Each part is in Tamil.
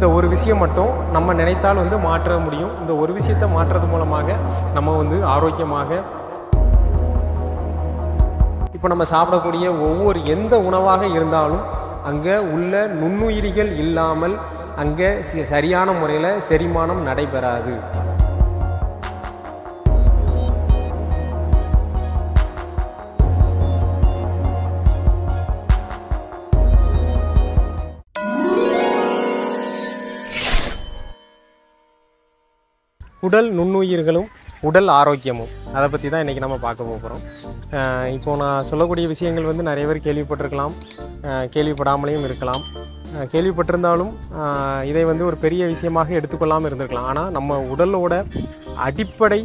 இந்த ஒரு விஷயம் மட்டும் நம்ம நினைத்தால் வந்து மாற்ற முடியும். இந்த ஒரு விஷயத்தை மாற்றுறது மூலமாக நம்ம வந்து ஆரோக்கியமாக இப்போ நம்ம சாப்பிடக்கூடிய ஒவ்வொரு எந்த உணவாக இருந்தாலும் அங்கே உள்ள நுண்ணுயிரிகள் இல்லாமல் அங்கே சரியான முறையில் செரிமானம் நடைபெறாது. உடல் நுண்ணுயிர்களும் உடல் ஆரோக்கியமும் அதை பற்றி தான் இன்றைக்கி நம்ம பார்க்க போகிறோம். இப்போது நான் சொல்லக்கூடிய விஷயங்கள் வந்து நிறைய பேர் கேள்விப்பட்டிருக்கலாம், கேள்விப்படாமலேயும் இருக்கலாம். கேள்விப்பட்டிருந்தாலும் இதை வந்து ஒரு பெரிய விஷயமாக எடுத்துக்கொள்ளாமல் இருந்திருக்கலாம். ஆனால் நம்ம உடலோட அடிப்படை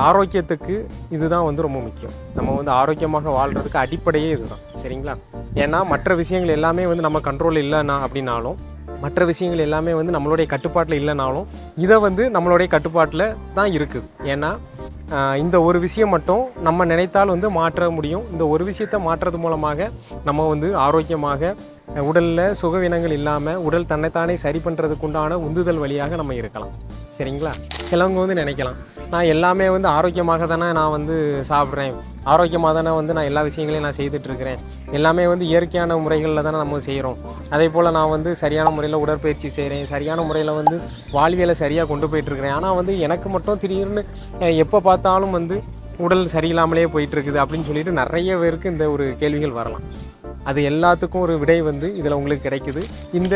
ஆரோக்கியத்துக்கு இதுதான் வந்து ரொம்ப முக்கியம். நம்ம வந்து ஆரோக்கியமாக வாழ்கிறதுக்கு அடிப்படையே இதுதான், சரிங்களா? ஏன்னா மற்ற விஷயங்கள் எல்லாமே வந்து நம்ம கண்ட்ரோல் இல்லைன்னா அப்படின்னாலும், மற்ற விஷயங்கள் எல்லாமே வந்து நம்மளுடைய கட்டுப்பாட்டில் இல்லைனாலும் இதை வந்து நம்மளுடைய கட்டுப்பாட்டில் தான் இருக்குது. ஏன்னா இந்த ஒரு விஷயம் மட்டும் நம்ம நினைத்தால் வந்து மாற்ற முடியும். இந்த ஒரு விஷயத்தை மாற்றுறது மூலமாக நம்ம வந்து ஆரோக்கியமாக உடலில் சுகவீனங்கள் இல்லாமல் உடல் தன்னைத்தானே சரி பண்ணுறதுக்கு உண்டான உந்துதல் வழியாக நம்ம இருக்கலாம், சரிங்களா? சிலவங்க வந்து நினைக்கலாம், நான் எல்லாமே வந்து ஆரோக்கியமாக தானே நான் வந்து சாப்பிட்றேன், ஆரோக்கியமாக தானே வந்து நான் எல்லா விஷயங்களையும் நான் செய்துட்ருக்கிறேன், எல்லாமே வந்து இயற்கையான முறைகளில் தானே நம்ம செய்கிறோம், அதே போல் நான் வந்து சரியான முறையில் உடற்பயிற்சி செய்கிறேன், சரியான முறையில் வந்து வாழ்வியலை சரியாக கொண்டு போயிட்டுருக்கிறேன், ஆனால் வந்து எனக்கு மட்டும் திடீர்னு எப்போ பார்த்தாலும் வந்து உடல் சரியில்லாமலே போயிட்டுருக்குது அப்படின்னு சொல்லிட்டு நிறைய பேருக்கு இந்த ஒரு கேள்விகள் வரலாம். அது எல்லாத்துக்கும் ஒரு விடை வந்து இதில் உங்களுக்கு கிடைக்குது. இந்த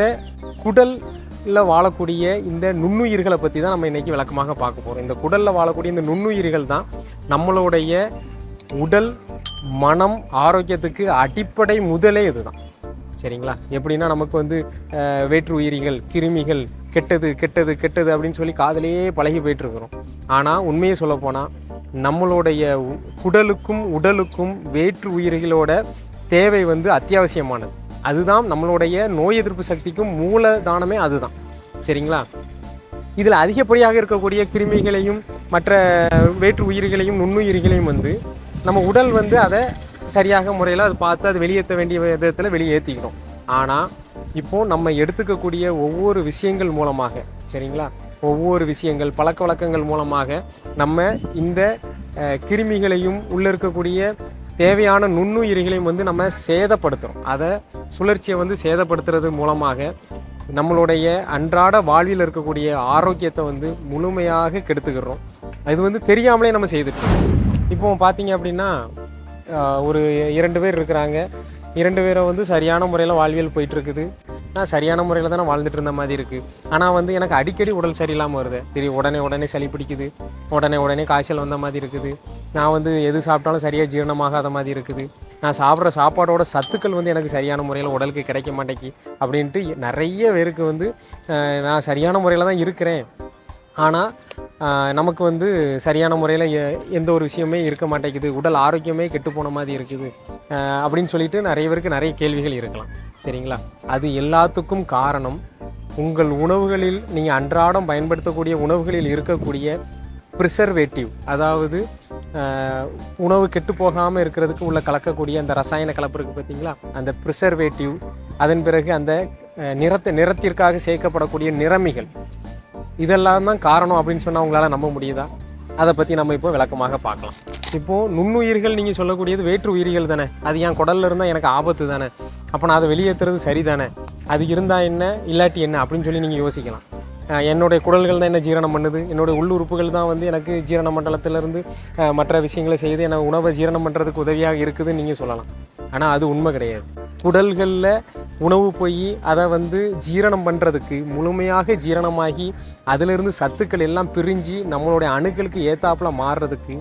குடலில் வாழக்கூடிய இந்த நுண்ணுயிர்களை பற்றி தான் நம்ம இன்றைக்கி விளக்கமாக பார்க்க போகிறோம். இந்த குடலில் வாழக்கூடிய இந்த நுண்ணுயிர்கள் தான் நம்மளுடைய உடல் மனம் ஆரோக்கியத்துக்கு அடிப்படை முதலே இதுதான், சரிங்களா? எப்படின்னா நமக்கு வந்து வேற்று உயிரிகள், கிருமிகள், கெட்டது கெட்டது கெட்டது அப்படின்னு சொல்லி காதலையே பழகி போயிட்டுருக்குறோம். ஆனால் உண்மையை சொல்லப்போனால் நம்மளுடைய குடலுக்கும் உடலுக்கும் வேற்று உயிரிகளோட தேவை வந்து அத்தியாவசியமானது. அதுதான் நம்மளுடைய நோய் எதிர்ப்பு சக்திக்கும் மூலதானமே அதுதான், சரிங்களா? இதில் அதிகப்படியாக இருக்கக்கூடிய கிருமிகளையும் மற்ற வேற்று உயிர்களையும் நுண்ணுயிர்களையும் வந்து நம்ம உடல் வந்து அதை சரியாக முறையில் அது பார்த்து அது வெளியேற்ற வேண்டிய விதத்தில் வெளியேற்றிக்கிறோம். ஆனால் இப்போது நம்ம எடுத்துக்கக்கூடிய ஒவ்வொரு விஷயங்கள் மூலமாக, சரிங்களா, ஒவ்வொரு விஷயங்கள் பழக்க வழக்கங்கள் மூலமாக நம்ம இந்த கிருமிகளையும் உள்ளே இருக்கக்கூடிய தேவையான நுண்ணுயிரிகளையும் வந்து நம்ம சேதப்படுத்துகிறோம். அதை சுழற்சியை வந்து சேதப்படுத்துறது மூலமாக நம்மளுடைய அன்றாட வாழ்வில் இருக்கக்கூடிய ஆரோக்கியத்தை வந்து முழுமையாக கெடுத்துக்கிறோம். இது வந்து தெரியாமலே நம்ம செய்துட்டோம். இப்போ பார்த்தீங்க அப்படின்னா ஒரு 2 பேர் இருக்கிறாங்க, 2 பேரும் வந்து சரியான முறையில் வாழ்வியல் போயிட்டுருக்குது. நான் சரியான முறையில் தானே வாழ்ந்துட்டு இருந்த மாதிரி இருக்குது. ஆனால் வந்து எனக்கு அடிக்கடி உடல் சரியில்லாமல் வருது. சரி, உடனே சளி பிடிக்குது, உடனே காய்ச்சல் வந்த மாதிரி இருக்குது, நான் வந்து எது சாப்பிட்டாலும் சரியாக ஜீரணமாகாத மாதிரி இருக்குது, நான் சாப்பிட்ற சாப்பாடோட சத்துக்கள் வந்து எனக்கு சரியான முறையில் உடலுக்கு கிடைக்க மாட்டேங்கி அப்படின்ட்டு நிறைய பேருக்கு வந்து நான் சரியான முறையில் தான் இருக்கிறேன், ஆனால் நமக்கு வந்து சரியான முறையில் எந்த ஒரு விஷயமே இருக்க மாட்டேங்குது, உடல் ஆரோக்கியமே கெட்டு போன மாதிரி இருக்குது அப்படின்னு சொல்லிட்டு நிறைய பேருக்கு நிறைய கேள்விகள் இருக்கலாம், சரிங்களா? அது எல்லாத்துக்கும் காரணம் உங்கள் உணவுகளில், நீங்கள் அன்றாடம் பயன்படுத்தக்கூடிய உணவுகளில் இருக்கக்கூடிய ப்ரிசர்வேட்டிவ், அதாவது உணவு கெட்டு போகாமல் இருக்கிறதுக்கு உள்ள கலக்கக்கூடிய அந்த ரசாயன கலப்பு இருக்குது பார்த்தீங்களா, அந்த ப்ரிசர்வேட்டிவ், அதன் பிறகு அந்த நிறத்திற்காக சேர்க்கப்படக்கூடிய நிறமிகள், இதெல்லாம் தான் காரணம் அப்படின்னு சொன்னால் உங்களால் நம்ப முடியுதா? அதை பற்றி நம்ம இப்போ விளக்கமாக பார்க்கலாம். இப்போது நுண்ணுயிர்கள் நீங்கள் சொல்லக்கூடியது வேற்று உயிரிகள் தானே, அது என் குடலில் இருந்தால் எனக்கு ஆபத்து தானே, அப்போ நான் அதை வெளியேற்றுறது சரி தானே, அது இருந்தால் என்ன இல்லாட்டி என்ன அப்படின்னு சொல்லி நீங்கள் யோசிக்கலாம். என்னுடைய குடல்கள் தான் என்ன ஜீரணம் பண்ணுது, என்னுடைய உள்ளுறுப்புகள் தான் வந்து எனக்கு ஜீரண மண்டலத்திலேருந்து மற்ற விஷயங்களை செய்து என்னை உணவை ஜீரணம் பண்ணுறதுக்கு உதவியாக இருக்குதுன்னு நீங்கள் சொல்லலாம். ஆனால் அது உண்மை கிடையாது. குடல்களில் உணவு போய் அதை வந்து ஜீரணம் பண்ணுறதுக்கு, முழுமையாக ஜீரணமாகி அதிலிருந்து சத்துக்கள் எல்லாம் பிரிஞ்சு நம்மளுடைய அணுக்களுக்கு ஏத்தாப்பில் மாறுறதுக்கு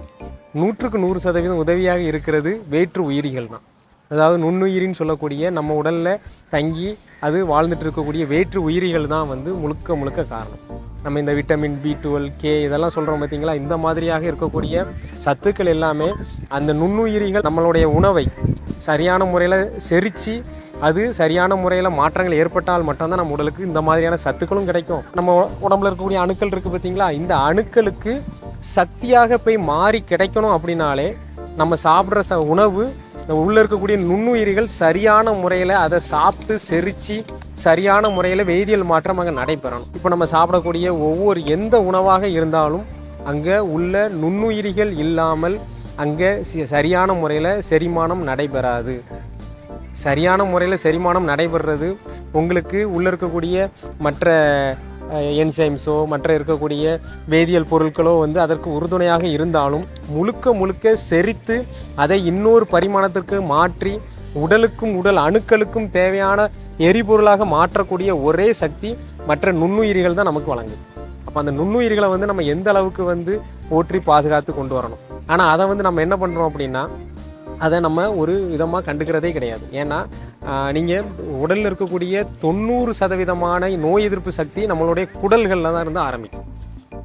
100க்கு 100% உதவியாக இருக்கிறது வேற்று உயிரிகள் தான். அதாவது நுண்ணுயிரின்னு சொல்லக்கூடிய நம்ம உடலில் தங்கி அது வாழ்ந்துட்டு இருக்கக்கூடிய வேற்று உயிரிகள் தான் வந்து முழுக்க காரணம். நம்ம இந்த விட்டமின் B12, K இதெல்லாம் சொல்கிறோம் பார்த்தீங்களா, இந்த மாதிரியாக இருக்கக்கூடிய சத்துக்கள் எல்லாமே அந்த நுண்ணுயிரிகள் நம்மளுடைய உணவை சரியான முறையில் செரித்து அது சரியான முறையில் மாற்றங்கள் ஏற்பட்டால் மட்டும்தான் நம்ம உடலுக்கு இந்த மாதிரியான சத்துக்களும் கிடைக்கும். நம்ம உடம்புல இருக்கக்கூடிய அணுக்கள் இருக்குது பார்த்தீங்களா, இந்த அணுக்களுக்கு சக்தியாக போய் மாறி கிடைக்கணும் அப்படின்னாலே நம்ம சாப்பிட்ற உணவு உள்ளே இருக்கக்கூடிய நுண்ணுயிரிகள் சரியான முறையில் அதை சாப்பிட்டு செரித்து சரியான முறையில் வேதியியல் மாற்றம் அங்கே நடைபெறணும். இப்போ நம்ம சாப்பிடக்கூடிய ஒவ்வொரு எந்த உணவாக இருந்தாலும் அங்கே உள்ள நுண்ணுயிரிகள் இல்லாமல் அங்கே சரியான முறையில் செரிமானம் நடைபெறாது. சரியான முறையில் செரிமானம் நடைபெறுறது உங்களுக்கு உள்ளே இருக்கக்கூடிய மற்ற என்சைம்ஸோ மற்ற இருக்கக்கூடிய வேதியியல் பொருட்களோ வந்து அதற்கு உறுதுணையாக இருந்தாலும் முழுக்க முழுக்க செரித்து அதை இன்னொரு பரிமாணத்திற்கு மாற்றி உடலுக்கும் உடல் அணுக்களுக்கும் தேவையான எரிபொருளாக மாற்றக்கூடிய ஒரே சக்தி மற்ற நுண்ணுயிரிகள் தான் நமக்கு வழங்குது. அப்போ அந்த நுண்ணுயிரிகளை வந்து நம்ம எந்த அளவுக்கு வந்து போற்றி பாதுகாத்து கொண்டு வரணும். ஆனால் அதை வந்து நம்ம என்ன பண்ணுறோம் அப்படின்னா அதை நம்ம ஒரு விதமாக கண்டுக்கிறதே கிடையாது. ஏன்னா நீங்கள் உடலில் இருக்கக்கூடிய 90% நோய் எதிர்ப்பு சக்தி நம்மளுடைய குடல்களில் தான் இருந்து ஆரம்பிக்கும்.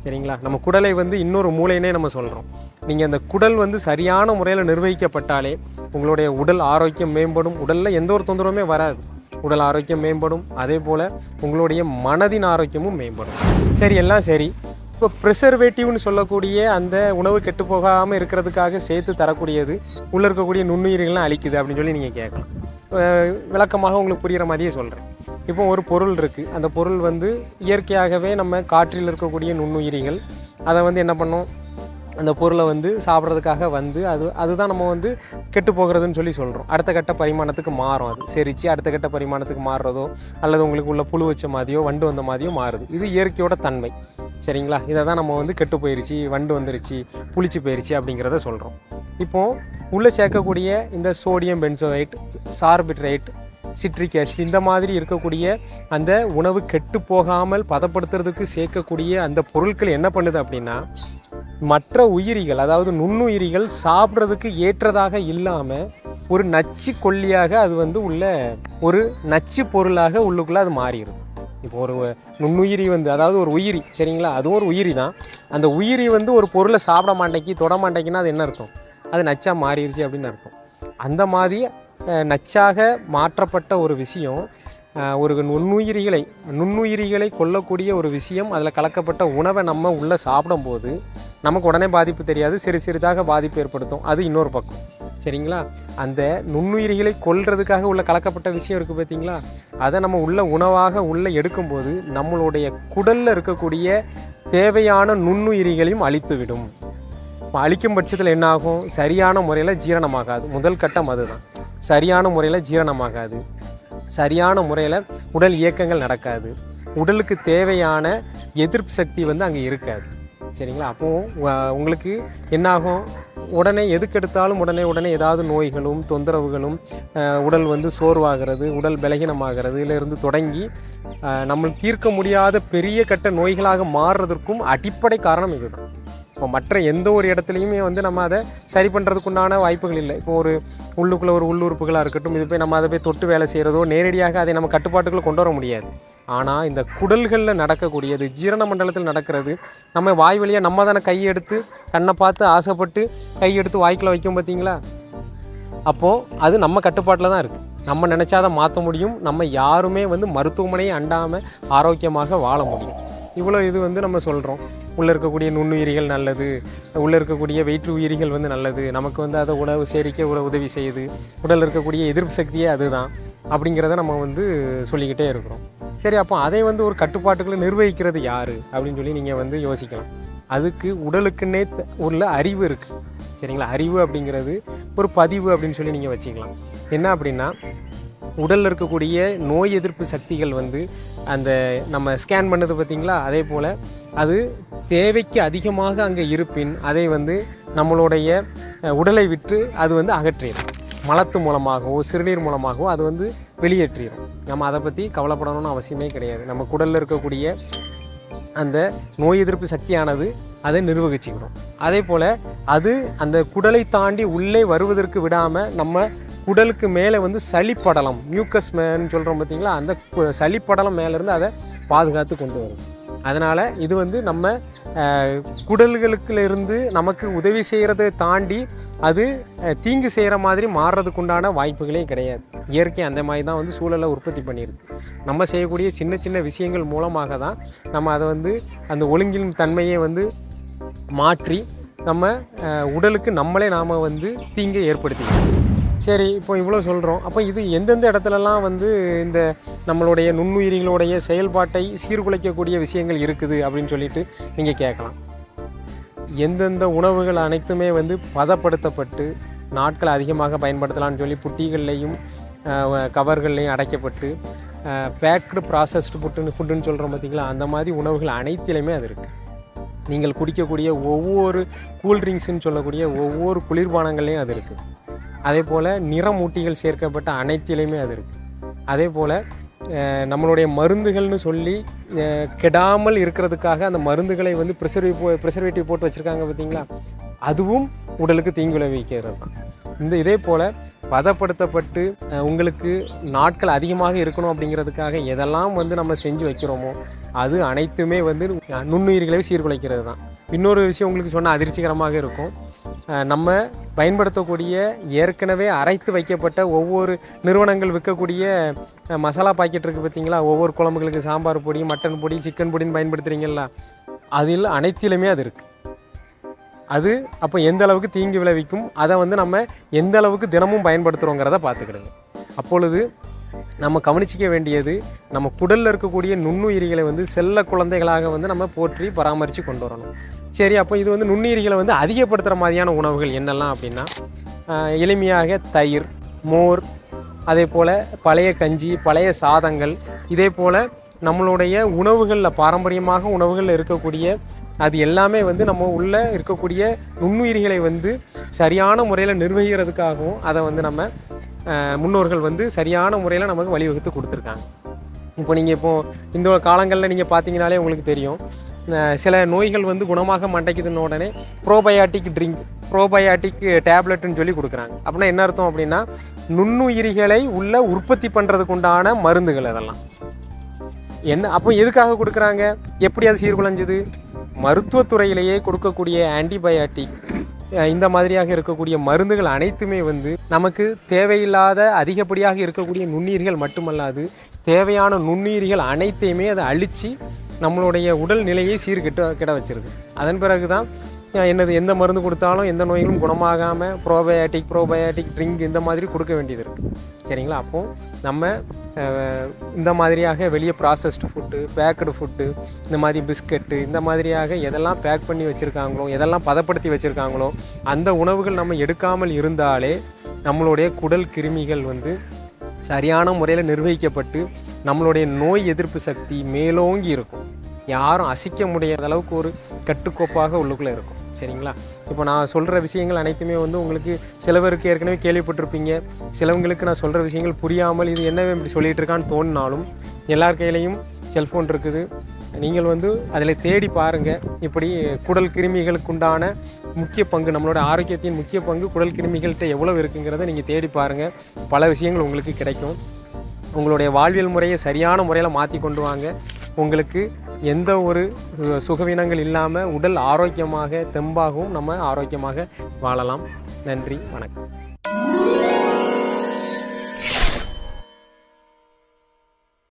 சரிங்களா? நம்ம குடலை வந்து இன்னொரு மூளைனே நம்ம சொல்கிறோம். நீங்கள் அந்த குடல் வந்து சரியான முறையில் நிர்வகிக்கப்பட்டாலே உங்களுடைய உடல் ஆரோக்கியம் மேம்படும். உடலில் எந்த ஒரு தொந்தரவுமே வராது. உடல் ஆரோக்கியம் மேம்படும். அதே போல் உங்களுடைய மனதின் ஆரோக்கியமும் மேம்படும். சரி, எல்லாம் சரி. இப்போ ப்ரிசர்வேட்டிவ்னு சொல்லக்கூடிய அந்த உணவு கெட்டு போகாமல் இருக்கிறதுக்காக சேர்த்து தரக்கூடியது உள்ளே இருக்கக்கூடிய நுண்ணுயிரிகள்லாம் அழிக்குது அப்படின்னு சொல்லி நீங்கள் கேட்கலாம். விளக்கமாக உங்களுக்கு புரிகிற மாதிரியே சொல்கிறேன். இப்போ ஒரு பொருள் இருக்குது. அந்த பொருள் வந்து இயற்கையாகவே நம்ம காற்றில் இருக்கக்கூடிய நுண்ணுயிரிகள் அதை வந்து என்ன பண்ணோம், அந்த பொருளை வந்து சாப்பிட்றதுக்காக வந்து அதுதான் நம்ம வந்து கெட்டு போகிறதுன்னு சொல்லி சொல்கிறோம். அடுத்த கட்ட பரிமாணத்துக்கு மாறும். அது செரித்து அடுத்த கட்ட பரிமாணத்துக்கு மாறுறதோ அல்லது உங்களுக்கு உள்ள புழு வச்ச மாதிரியோ வண்டு வந்த மாதிரியோ மாறுது. இது இயற்கையோட தன்மை. சரிங்களா? இதை தான் நம்ம வந்து கெட்டு போயிடுச்சு, வண்டு வந்துருச்சு, புளிச்சு போயிடுச்சு அப்படிங்கிறத சொல்கிறோம். இப்போது உள்ளே சேர்க்கக்கூடிய இந்த சோடியம் பென்சோயேட், சார்பிட்ரேட், சிட்ரிக் ஆசிட் இந்த மாதிரி இருக்கக்கூடிய அந்த உணவு கெட்டு போகாமல் பதப்படுத்துறதுக்கு சேர்க்கக்கூடிய அந்த பொருட்கள் என்ன பண்ணுது அப்படின்னா மற்ற உயிரிகள் அதாவது நுண்ணுயிரிகள் சாப்பிட்றதுக்கு ஏற்றதாக இல்லாமல் ஒரு நச்சு கொல்லியாக அது வந்து உள்ள ஒரு நச்சு பொருளாக உள்ளுக்குள்ளே அது மாறிடுது. இப்போ ஒரு நுண்ணுயிரி வந்து அதாவது ஒரு உயிரி, சரிங்களா, அதுவும் ஒரு உயிரி தான். அந்த உயிரி வந்து ஒரு பொருளை சாப்பிட மாட்டேங்கி தொட மாட்டேங்கின்னா அது என்ன அர்த்தம்? அது நச்சாக மாறிடுச்சு அப்படின்னு அர்த்தம். அந்த மாதிரி நச்சாக மாற்றப்பட்ட ஒரு விஷயம் ஒரு நுண்ணுயிரிகளை கொல்லக்கூடிய ஒரு விஷயம் அதில் கலக்கப்பட்ட உணவை நம்ம உள்ளே சாப்பிடும்போது நமக்கு உடனே பாதிப்பு தெரியாது, சிறிதாக பாதிப்பு ஏற்படுத்தும். அது இன்னொரு பக்கம். சரிங்களா? அந்த நுண்ணுயிரிகளை கொல்றதுக்காக உள்ள கலக்கப்பட்ட விஷயம் இருக்குது பார்த்தீங்களா, அதை நம்ம உள்ள உணவாக உள்ளே எடுக்கும்போது நம்மளுடைய குடலில் இருக்கக்கூடிய தேவையான நுண்ணுயிரிகளையும் அழித்துவிடும். அழிக்கும் பட்சத்தில் என்ன ஆகும்? சரியான முறையில் ஜீரணமாகாது. முதல் கட்டம் அதுதான். சரியான முறையில் ஜீரணமாகாது, சரியான முறையில் உடல் இயக்கங்கள் நடக்காது, உடலுக்கு தேவையான எதிர்ப்பு சக்தி வந்து அங்கே இருக்காது. சரிங்களா? அப்போது உங்களுக்கு என்னாகும்? உடனே எதுக்கெடுத்தாலும் உடனே ஏதாவது நோய்களும் தொந்தரவுகளும், உடல் வந்து சோர்வாகிறது, உடல் பலகீனமாகிறது, இதிலிருந்து தொடங்கி நம்ம தீர்க்க முடியாத பெரிய கட்ட நோய்களாக மாறுறதற்கும் அடிப்படை காரணம் இதுதான். இப்போ மற்ற எந்த ஒரு இடத்துலையுமே வந்து நம்ம அதை சரி பண்ணுறதுக்குண்டான வாய்ப்புகள் இல்லை. இப்போ ஒரு உள்ளுக்குள்ளே ஒரு உள்ளுறுப்புகளாக இருக்கட்டும், இது போய் நம்ம அதை போய் தொட்டு வேலை செய்கிறதோ நேரடியாக அதை நம்ம கட்டுப்பாட்டுக்குள்ளே கொண்டு வர முடியாது. ஆனால் இந்த குடல்களில் நடக்கக்கூடியது, ஜீரண மண்டலத்தில் நடக்கிறது, நம்ம வாய் வழியாக நம்ம தானே கையெடுத்து கண்ணை பார்த்து ஆசைப்பட்டு கையெடுத்து வாய்க்குள்ள வைக்கும் பார்த்தீங்களா? அப்போது அது நம்ம கட்டுப்பாட்டில் தான் இருக்குது. நம்ம நினச்சாதான் மாற்ற முடியும். நம்ம யாருமே வந்து மருத்துவமனையை அண்டாமல் ஆரோக்கியமாக வாழ முடியும். இவ்வளோ இது வந்து நம்ம சொல்கிறோம். உள்ளே இருக்கக்கூடிய நுண்ணுயிரிகள் நல்லது, உள்ளே இருக்கக்கூடிய வயிற்று உயிரிகள் வந்து நல்லது, நமக்கு வந்து அதை உணவு சேரிக்க உதவி செய்யுது, உடலில் இருக்கக்கூடிய எதிர்ப்பு சக்தியே அதுதான் அப்படிங்கிறத நம்ம வந்து சொல்லிக்கிட்டே இருக்கிறோம். சரி, அப்போ அதை வந்து ஒரு கட்டுப்பாட்டுக்குள்ளே நிர்வகிக்கிறது யார் அப்படின்னு சொல்லி நீங்கள் வந்து யோசிக்கலாம். அதுக்கு உடலுக்குன்னே உள்ள அறிவு இருக்குது. சரிங்களா? அறிவு அப்படிங்கிறது ஒரு பதிவு அப்படின்னு சொல்லி நீங்கள் வச்சுக்கலாம். என்ன அப்படின்னா உடலில் இருக்கக்கூடிய நோய் எதிர்ப்பு சக்திகள் வந்து அந்த நம்ம ஸ்கேன் பண்ணது பார்த்திங்களா, அதே போல் அது தேவைக்கு அதிகமாக அங்கே இருப்பின் அதை வந்து நம்மளுடைய உடலை விட்டு அது வந்து அகற்றிடும். மலத்து மூலமாகவோ சிறுநீர் மூலமாகவோ அது வந்து வெளியேற்றிடும். நம்ம அதை பற்றி கவலைப்படணும்னு அவசியமே கிடையாது. நம்ம குடலில் இருக்கக்கூடிய அந்த நோய் எதிர்ப்பு சக்தியானது அதை நிர்வகிச்சுக்கிறோம். அதே போல் அது அந்த குடலை தாண்டி உள்ளே வருவதற்கு விடாமல் நம்ம குடலுக்கு மேலே வந்து சளிப்படலம், மியூக்கஸ் மேன்னு சொல்கிறோம் பார்த்திங்களா, அந்த சளிப்படலம் மேலேருந்து அதை பாதுகாத்து கொண்டு வரும். அதனால் இது வந்து நம்ம குடல்களுக்கிலிருந்து நமக்கு உதவி செய்கிறதை தாண்டி அது தீங்கு செய்கிற மாதிரி மாறுறதுக்குண்டான வாய்ப்புகளே கிடையாது. இயற்கை அந்த மாதிரி தான் வந்து சூழலை உற்பத்தி பண்ணியிருக்கு. நம்ம செய்யக்கூடிய சின்ன சின்ன விஷயங்கள் மூலமாக தான் நம்ம அதை வந்து அந்த ஒழுங்கின் தன்மையை வந்து மாற்றி நம்ம உடலுக்கு நாம் வந்து தீங்கை ஏற்படுத்திக்கிறோம். சரி, இப்போ இவ்வளோ சொல்கிறோம். அப்போ இது எந்தெந்த இடத்துலலாம் வந்து இந்த நம்மளுடைய நுண்ணுயிரிகளுடைய செயல்பாட்டை சீர்குலைக்கக்கூடிய விஷயங்கள் இருக்குது அப்படின்னு சொல்லிட்டு நீங்கள் கேட்கலாம். எந்தெந்த உணவுகள் அனைத்துமே வந்து பதப்படுத்தப்பட்டு நாட்கள் அதிகமாக பயன்படுத்தலாம்னு சொல்லி புட்டிகள்லையும் கவர்கள்லையும் அடைக்கப்பட்டு பேக்டு ப்ராசஸ்டு ஃபுட்டுன்னு சொல்கிறோம் பார்த்திங்களா, அந்த மாதிரி உணவுகள் அனைத்திலையுமே அது இருக்குது. நீங்கள் குடிக்கக்கூடிய ஒவ்வொரு கூல்ட்ரிங்க்ஸுன்னு சொல்லக்கூடிய ஒவ்வொரு குளிர்பானங்கள்லேயும் அது இருக்குது. அதே போல் நிறமூட்டிகள் சேர்க்கப்பட்ட அனைத்திலையுமே அது இருக்குது. அதே போல் நம்மளுடைய மருந்துகள்னு சொல்லி கெடாமல் இருக்கிறதுக்காக அந்த மருந்துகளை வந்து ப்ரிசர்வேட்டிவ் போட்டு வச்சுருக்காங்க பார்த்திங்களா, அதுவும் உடலுக்கு தீங்கு விளைவிக்கிறது தான். இதே போல் பதப்படுத்தப்பட்டு உங்களுக்கு நாட்கள் அதிகமாக இருக்கணும் அப்படிங்கிறதுக்காக எதெல்லாம் வந்து நம்ம செஞ்சு வைக்கிறோமோ அது அனைத்துமே வந்து நுண்ணுயிர்களை சீர்குலைக்கிறது தான். இன்னொரு விஷயம் உங்களுக்கு சொன்னால் அதிர்ச்சிகரமாக இருக்கும். நம்ம பயன்படுத்தக்கூடிய ஏற்கனவே அரைத்து வைக்கப்பட்ட ஒவ்வொரு நிறுவனங்கள் விற்கக்கூடிய மசாலா பாக்கெட் இருக்குது பார்த்திங்களா, ஒவ்வொரு குழம்புகளுக்கு சாம்பார் பொடி, மட்டன் பொடி, சிக்கன் பொடின்னு பயன்படுத்துகிறீங்களா, அதில் அனைத்திலுமே அது இருக்குது. அது அப்போ எந்த அளவுக்கு தீங்கு விளைவிக்கும், அதை வந்து நம்ம எந்த அளவுக்கு தினமும் பயன்படுத்துகிறோங்கிறத பார்த்துக்கிடுங்க. அப்பொழுது நம்ம கவனிச்சிக்க வேண்டியது, நம்ம குடலில் இருக்கக்கூடிய நுண்ணுயிரிகளை வந்து செல்ல குழந்தைகளாக வந்து நம்ம போற்றி பராமரித்து கொண்டு வரணும். சரி, அப்போ இது வந்து நுண்ணுயிரிகளை வந்து அதிகப்படுத்துகிற மாதிரியான உணவுகள் என்னெல்லாம் அப்படின்னா, எளிமையாக தயிர், மோர், அதே போல் பழைய கஞ்சி, பழைய சாதங்கள், இதே போல் நம்மளுடைய உணவுகளில் பாரம்பரியமாக உணவுகளில் இருக்கக்கூடிய அது எல்லாமே வந்து நம்ம உள்ளே இருக்கக்கூடிய நுண்ணுயிரிகளை வந்து சரியான முறையில் நிர்வகிக்கிறதுக்காகவும் அதை வந்து நம்ம முன்னோர்கள் வந்து சரியான முறையில் நமக்கு வழிவகுத்து கொடுத்துருக்காங்க. இப்போ நீங்கள் இந்த காலங்களில் நீங்கள் பார்த்தீங்கனாலே உங்களுக்கு தெரியும், சில நோய்கள் வந்து குணமாக மாட்டேங்குதுன்னு உடனே ப்ரோபயாட்டிக் ட்ரிங்க், ப்ரோபயாட்டிக் டேப்லெட்டுன்னு சொல்லி கொடுக்குறாங்க. அப்படின்னா என்ன அர்த்தம் அப்படின்னா, நுண்ணுயிரிகளை உள்ள உற்பத்தி பண்ணுறதுக்கு உண்டான மருந்துகள் அதெல்லாம் என்ன. அப்போ எதுக்காக கொடுக்குறாங்க, எப்படி அது சீர்குலைஞ்சுது? மருத்துவத்துறையிலேயே கொடுக்கக்கூடிய ஆன்டிபயாட்டிக், இந்த மாதிரியாக இருக்கக்கூடிய மருந்துகள் அனைத்துமே வந்து நமக்கு தேவையில்லாத அதிகப்படியாக இருக்கக்கூடிய நுண்ணுயிர்கள் மட்டுமல்லாது தேவையான நுண்ணுயிர்கள் அனைத்தையுமே அதை அழித்து நம்மளுடைய உடல் நிலையை சீர்கிட்ட வச்சிருக்கு. அதன் பிறகு தான் எந்த மருந்து கொடுத்தாலும் எந்த நோய்களும் குணமாகாமல் ப்ரோபயாட்டிக் ட்ரிங்க் இந்த மாதிரி கொடுக்க வேண்டியது இருக்குது. சரிங்களா? அப்போது நம்ம இந்த மாதிரியாக வெளியே ப்ராசஸ்டு ஃபுட்டு, பேக்கடு ஃபுட்டு, இந்த மாதிரி பிஸ்கட்டு, இந்த மாதிரியாக எதெல்லாம் பேக் பண்ணி வச்சுருக்காங்களோ, எதெல்லாம் பதப்படுத்தி வச்சுருக்காங்களோ அந்த உணவுகள் நம்ம எடுக்காமல் இருந்தாலே நம்மளுடைய குடல் கிருமிகள் வந்து சரியான முறையில் நிர்வகிக்கப்பட்டு நம்மளுடைய நோய் எதிர்ப்பு சக்தி மேலோங்கி இருக்கும். யாரும் அசைக்க முடியாத அளவுக்கு ஒரு கட்டுக்கோப்பாக உள்ளுக்குள்ளே இருக்கும். சரிங்களா? இப்போ நான் சொல்கிற விஷயங்கள் அனைத்துமே வந்து உங்களுக்கு சில பேருக்கு ஏற்கனவே கேள்விப்பட்டிருப்பீங்க, சிலவங்களுக்கு நான் சொல்கிற விஷயங்கள் புரியாமல் இது என்ன இப்படி சொல்லிகிட்டு இருக்கான்னு தோணினாலும் எல்லார் கையிலையும் செல்ஃபோன் இருக்குது. நீங்கள் வந்து அதில் தேடி பாருங்கள். இப்படி குடல் கிருமிகளுக்கு உண்டான முக்கிய பங்கு, நம்மளோட ஆரோக்கியத்தின் முக்கிய பங்கு குடல் கிருமிகள்கிட்ட எவ்வளோ இருக்குங்கிறத நீங்கள் தேடி பாருங்கள். பல விஷயங்கள் உங்களுக்கு கிடைக்கும். உங்களுடைய வாழ்வியல் முறையை சரியான முறையில் மாற்றி கொண்டு வாங்க. உங்களுக்கு எந்த ஒரு சுகவீனங்கள் இல்லாமல் உடல் ஆரோக்கியமாக தெம்பாகவும் நம்ம ஆரோக்கியமாக வாழலாம். நன்றி, வணக்கம்.